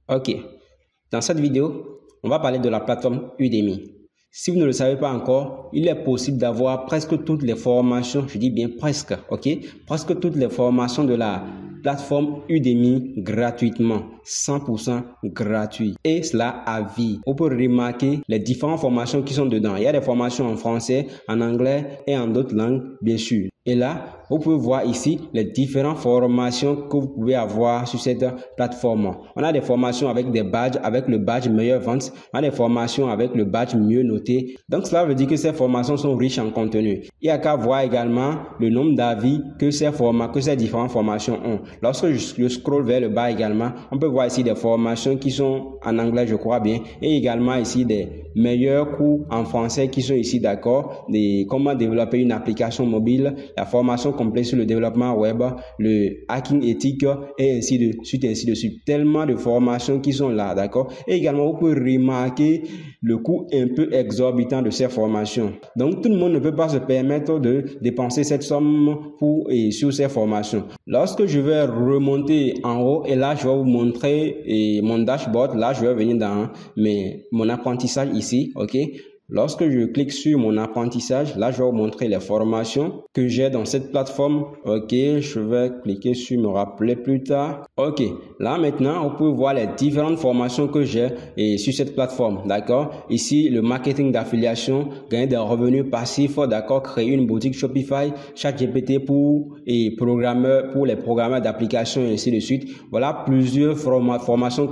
Ok, dans cette vidéo, on va parler de la plateforme Udemy. Si vous ne le savez pas encore, il est possible d'avoir presque toutes les formations, je dis bien presque, ok? Presque toutes les formations de la plateforme Udemy gratuitement, 100% gratuit. Et cela à vie. On peut remarquer les différentes formations qui sont dedans. Il y a des formations en français, en anglais et en d'autres langues, bien sûr. Et là, vous pouvez voir ici les différentes formations que vous pouvez avoir sur cette plateforme. On a des formations avec des badges, avec le badge meilleure vente. On a des formations avec le badge mieux noté. Donc, cela veut dire que ces formations sont riches en contenu. Il y a qu'à voir également le nombre d'avis que ces différentes formations ont. Lorsque je scrolle vers le bas également, on peut voir ici des formations qui sont en anglais, je crois bien, et également ici des meilleurs cours en français qui sont ici, d'accord, comment développer une application mobile, la formation complète sur le développement web, le hacking éthique et ainsi de suite, ainsi de suite. Tellement de formations qui sont là, d'accord. Et également, vous pouvez remarquer le coût un peu exorbitant de ces formations. Donc, tout le monde ne peut pas se permettre de dépenser cette somme sur ces formations. Lorsque je vais remonter en haut, et là, je vais vous montrer mon dashboard. Là, je vais venir dans mon apprentissage ici, ok. Lorsque je clique sur mon apprentissage, là, je vais vous montrer les formations que j'ai dans cette plateforme. Ok, je vais cliquer sur me rappeler plus tard. Ok, là maintenant, vous pouvez voir les différentes formations que j'ai sur cette plateforme. D'accord. Ici, le marketing d'affiliation, gagner des revenus passifs. D'accord, créer une boutique Shopify, ChatGPT pour les programmeurs d'application et ainsi de suite. Voilà plusieurs formations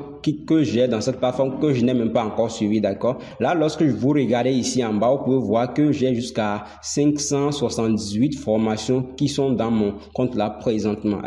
que j'ai dans cette plateforme que je n'ai même pas encore suivi. D'accord. Là, lorsque vous regardez ici en bas, vous pouvez voir que j'ai jusqu'à 578 formations qui sont dans mon compte là présentement.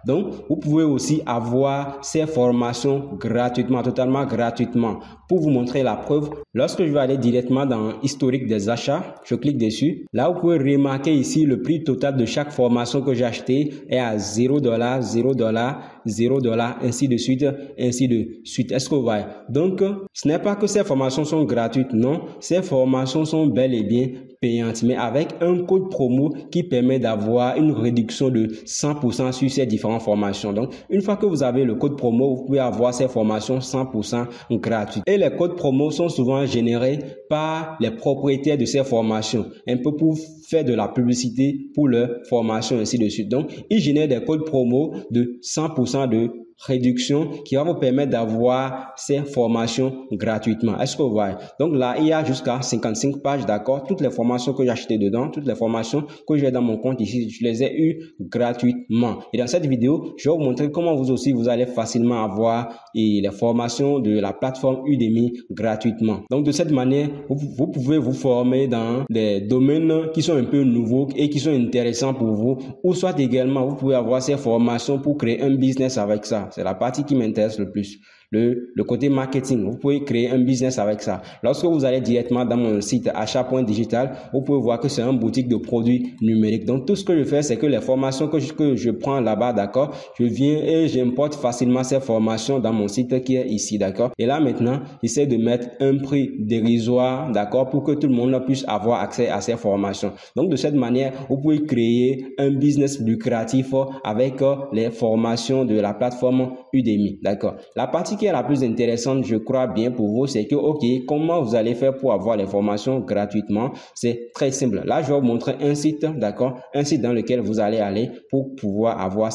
Donc, vous pouvez aussi avoir ces formations gratuitement, totalement gratuitement. Pour vous montrer la preuve, lorsque je vais aller directement dans historique des achats, je clique dessus. Là, vous pouvez remarquer ici le prix total de chaque formation que j'ai acheté est à $0, $0, $0, ainsi de suite, ainsi de suite. Est-ce que vous voyez? Donc, ce n'est pas que ces formations sont gratuites, non. Ces formations sont bel et bien payantes, mais avec un code promo qui permet d'avoir une réduction de 100% sur ces différentes formations. Donc, une fois que vous avez le code promo, vous pouvez avoir ces formations 100% gratuites. Et les codes promo sont souvent générés par les propriétaires de ces formations, un peu pour faire de la publicité pour leurs formations, ainsi de suite. Donc, ils génèrent des codes promo de 100% de réduction qui va vous permettre d'avoir ces formations gratuitement. Est-ce que vous voyez? Donc là, il y a jusqu'à 55 pages, d'accord? Toutes les formations que j'ai achetées dedans, toutes les formations que j'ai dans mon compte ici, je les ai eues gratuitement. Et dans cette vidéo, je vais vous montrer comment vous aussi, vous allez facilement avoir les formations de la plateforme Udemy gratuitement. Donc de cette manière, vous pouvez vous former dans des domaines qui sont un peu nouveaux et qui sont intéressants pour vous, ou soit également, vous pouvez avoir ces formations pour créer un business avec ça. C'est la partie qui m'intéresse le plus. Le côté marketing, vous pouvez créer un business avec ça. Lorsque vous allez directement dans mon site achat.digital, vous pouvez voir que c'est une boutique de produits numériques. Donc, tout ce que je fais, c'est que les formations que je prends là-bas, d'accord, je viens et j'importe facilement ces formations dans mon site qui est ici, d'accord. Et là, maintenant, j'essaie de mettre un prix dérisoire, d'accord, pour que tout le monde puisse avoir accès à ces formations. Donc, de cette manière, vous pouvez créer un business lucratif avec les formations de la plateforme Udemy, d'accord. La partie qui est la plus intéressante, je crois bien pour vous, c'est que, ok, comment vous allez faire pour avoir les formations gratuitement? C'est très simple. Là, je vais vous montrer un site, d'accord, un site dans lequel vous allez aller pour pouvoir avoir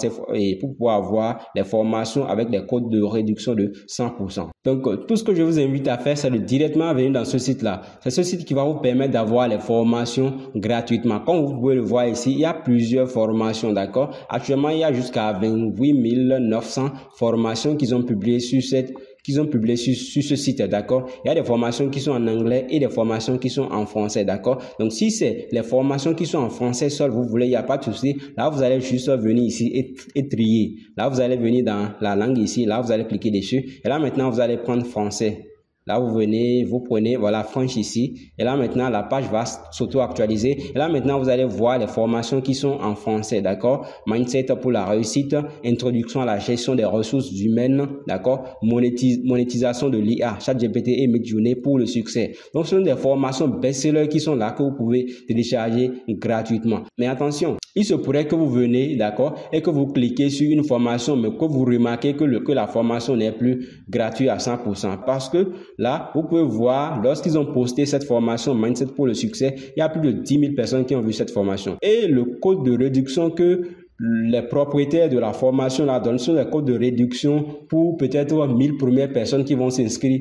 les formations avec des codes de réduction de 100%. Donc, tout ce que je vous invite à faire, c'est de directement venir dans ce site-là. C'est ce site qui va vous permettre d'avoir les formations gratuitement. Comme vous pouvez le voir ici, il y a plusieurs formations, d'accord. Actuellement, il y a jusqu'à 28 900 formations qu'ils ont publiées sur ce site, d'accord. Il y a des formations qui sont en anglais et des formations qui sont en français, d'accord. Donc, si c'est les formations qui sont en français seul, vous voulez, il n'y a pas de souci. Là, vous allez juste venir ici et trier. Là, vous allez venir dans la langue ici. Là, vous allez cliquer dessus. Et là, maintenant, vous allez prendre français. Là, vous venez, vous prenez, voilà, French ici. Et là, maintenant, la page va s'auto-actualiser. Et là, maintenant, vous allez voir les formations qui sont en français, d'accord? Mindset pour la réussite, introduction à la gestion des ressources humaines, d'accord? Monétisation de l'IA, ChatGPT et Midjourney pour le succès. Donc, ce sont des formations best-sellers qui sont là que vous pouvez télécharger gratuitement. Mais attention, Il se pourrait que vous venez, d'accord, et que vous cliquez sur une formation, mais que vous remarquez que la formation n'est plus gratuite à 100%. Parce que là, vous pouvez voir, lorsqu'ils ont posté cette formation Mindset pour le succès, il y a plus de 10 000 personnes qui ont vu cette formation. Et le code de réduction que les propriétaires de la formation là donnent sont les codes de réduction pour peut-être 1000 premières personnes qui vont s'inscrire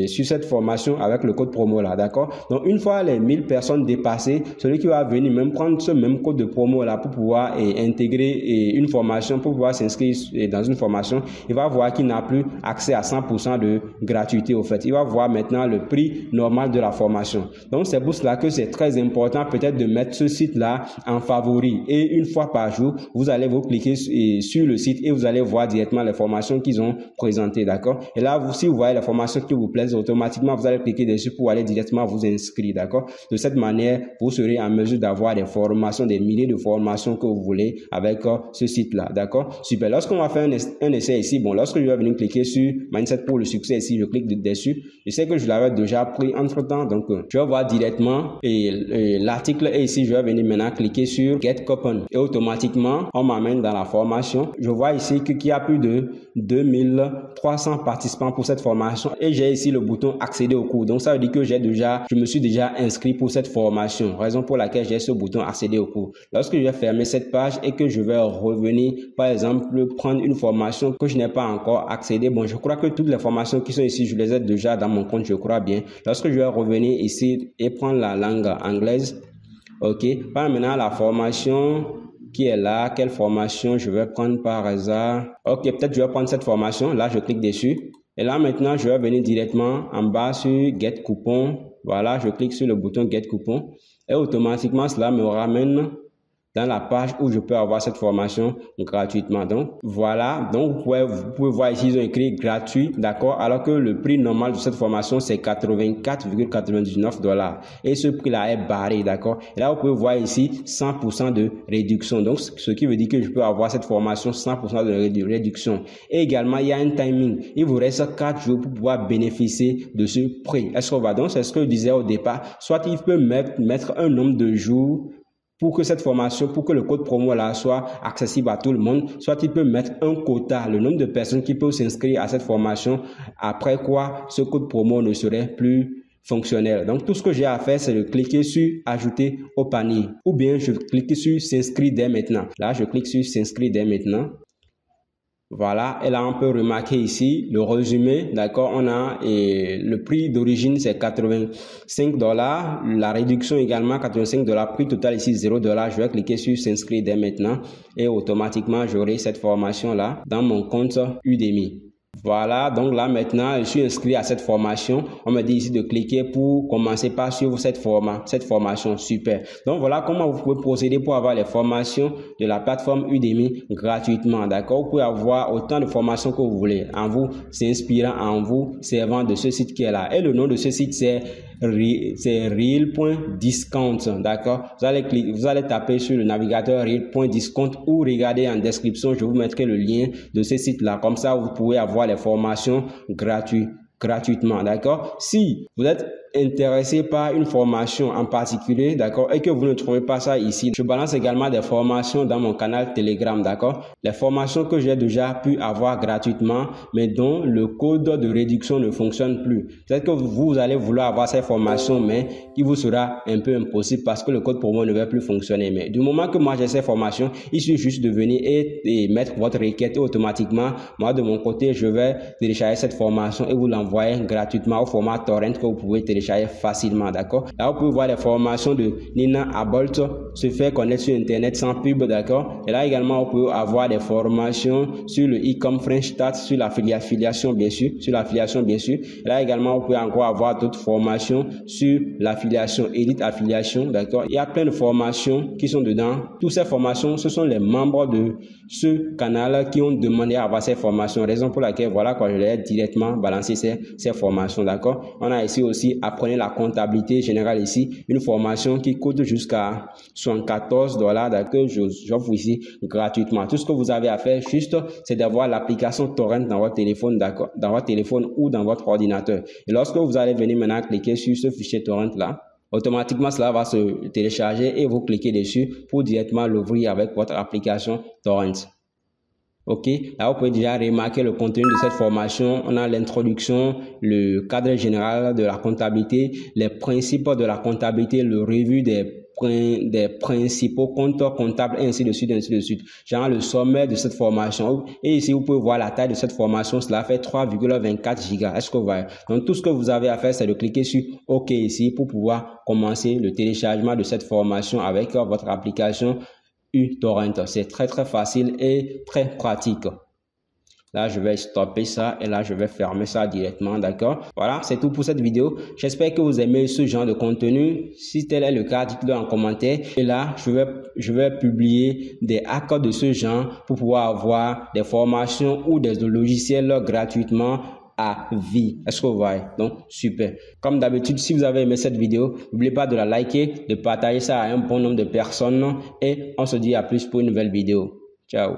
sur cette formation avec le code promo là, d'accord? Donc une fois les 1000 personnes dépassées, celui qui va venir même prendre ce même code de promo là pour pouvoir intégrer une formation, pour pouvoir s'inscrire dans une formation, il va voir qu'il n'a plus accès à 100% de gratuité au fait. Il va voir maintenant le prix normal de la formation. Donc c'est pour cela que c'est très important peut-être de mettre ce site là en favori et une fois par jour, vous allez vous cliquer sur le site et vous allez voir directement les formations qu'ils ont présentées, d'accord? Et là, si vous voyez les formations qui vous plaisent, automatiquement, vous allez cliquer dessus pour aller directement vous inscrire, d'accord? De cette manière, vous serez en mesure d'avoir des formations, des milliers de formations que vous voulez avec ce site-là, d'accord? Super. Lorsqu'on va faire un essai ici, bon, lorsque je vais venir cliquer sur Mindset pour le succès ici, je clique dessus. Je sais que je l'avais déjà pris entre-temps, donc je vais voir directement l'article et ici, je vais venir maintenant cliquer sur Get Coupon et automatiquement, on m'amène dans la formation. Je vois ici qu'il y a plus de 2300 participants pour cette formation et j'ai ici le bouton accéder au cours. Donc ça veut dire que je me suis déjà inscrit pour cette formation, raison pour laquelle j'ai ce bouton accéder au cours. Lorsque je vais fermer cette page et que je vais revenir, par exemple, prendre une formation que je n'ai pas encore accédé, bon, je crois que toutes les formations qui sont ici, je les ai déjà dans mon compte, je crois bien. Lorsque je vais revenir ici et prendre la langue anglaise, ok, par maintenant la formation qui est là, quelle formation je vais prendre par hasard. Ok, peut-être je vais prendre cette formation. Là, je clique dessus. Et là, maintenant, je vais venir directement en bas sur Get Coupon. Voilà, je clique sur le bouton Get Coupon. Et automatiquement, cela me ramène dans la page où je peux avoir cette formation gratuitement. Donc, voilà. Donc, vous pouvez voir ici, ils ont écrit gratuit, d'accord? Alors que le prix normal de cette formation, c'est 84,99 $. Et ce prix-là est barré, d'accord? Et là, vous pouvez voir ici 100% de réduction. Donc, ce qui veut dire que je peux avoir cette formation 100% de réduction. Et également, il y a un timing. Il vous reste 4 jours pour pouvoir bénéficier de ce prix. Est-ce qu'on va? Donc, c'est ce que je disais au départ. Soit il peut mettre un nombre de jours pour que cette formation, pour que le code promo là soit accessible à tout le monde, soit il peut mettre un quota, le nombre de personnes qui peuvent s'inscrire à cette formation, après quoi ce code promo ne serait plus fonctionnel. Donc tout ce que j'ai à faire, c'est de cliquer sur ajouter au panier, ou bien je clique sur s'inscrire dès maintenant. Là, je clique sur s'inscrire dès maintenant. Voilà, et là on peut remarquer ici le résumé, d'accord, on a le prix d'origine c'est 85 $, la réduction également 85 $, prix total ici 0 $, je vais cliquer sur s'inscrire dès maintenant et automatiquement j'aurai cette formation là dans mon compte Udemy. Voilà, donc là maintenant, je suis inscrit à cette formation. On me dit ici de cliquer pour commencer par suivre cette formation. Super. Donc voilà comment vous pouvez procéder pour avoir les formations de la plateforme Udemy gratuitement. D'accord? Vous pouvez avoir autant de formations que vous voulez en vous s'inspirant, en vous servant de ce site qui est là. Et le nom de ce site c'est Reel.discount, d'accord? Vous allez taper sur le navigateur Reel.discount ou regarder en description, je vous mettrai le lien de ce site-là. Comme ça, vous pouvez avoir les formations gratuitement, d'accord? Si vous êtes intéressé par une formation en particulier, d'accord, et que vous ne trouvez pas ça ici, je balance également des formations dans mon canal Telegram, d'accord? Les formations que j'ai déjà pu avoir gratuitement, mais dont le code de réduction ne fonctionne plus. Peut-être que vous allez vouloir avoir ces formations, mais il vous sera un peu impossible parce que le code promo ne va plus fonctionner. Mais du moment que moi j'ai ces formations, il suffit juste de venir et mettre votre requête et automatiquement, moi de mon côté, je vais télécharger cette formation et vous l'envoyer gratuitement au format torrent que vous pouvez télécharger facilement, d'accord? Là, vous pouvez voir les formations de Nina Abolt, se faire connaître sur Internet sans pub, d'accord? Et là également, vous pouvez avoir des formations sur le e-com French Start, sur l'affiliation, bien sûr, Et là également, vous pouvez encore avoir d'autres formations sur l'affiliation, Elite Affiliation, d'accord? Il y a plein de formations qui sont dedans. Toutes ces formations, ce sont les membres de ce canal qui ont demandé à avoir ces formations, raison pour laquelle, voilà quoi, je leur ai directement balancé ces formations, d'accord? On a ici aussi apprenez la comptabilité générale ici, une formation qui coûte jusqu'à 74 $, d'accord, j'offre ici gratuitement. Tout ce que vous avez à faire juste, c'est d'avoir l'application Torrent dans votre téléphone, d'accord, dans votre téléphone ou dans votre ordinateur. Et lorsque vous allez venir maintenant cliquer sur ce fichier Torrent là, Automatiquement, cela va se télécharger et vous cliquez dessus pour directement l'ouvrir avec votre application Torrent. Ok, là vous pouvez déjà remarquer le contenu de cette formation. On a l'introduction, le cadre général de la comptabilité, les principes de la comptabilité, le revue des principaux comptes comptables et ainsi de suite, ainsi de suite. Genre le sommaire de cette formation. Et ici, vous pouvez voir la taille de cette formation. Cela fait 3,24 gigas. Est-ce que vous voyez? Donc, tout ce que vous avez à faire, c'est de cliquer sur OK ici pour pouvoir commencer le téléchargement de cette formation avec votre application uTorrent. C'est très facile et très pratique. Là, je vais stopper ça et là, je vais fermer ça directement, d'accord? Voilà, c'est tout pour cette vidéo. J'espère que vous aimez ce genre de contenu. Si tel est le cas, dites-le en commentaire. Et là, je vais publier des hacks de ce genre pour pouvoir avoir des formations ou des logiciels gratuitement à vie. Est-ce que vous voyez? Donc, super. Comme d'habitude, si vous avez aimé cette vidéo, n'oubliez pas de la liker, de partager ça à un bon nombre de personnes et on se dit à plus pour une nouvelle vidéo. Ciao.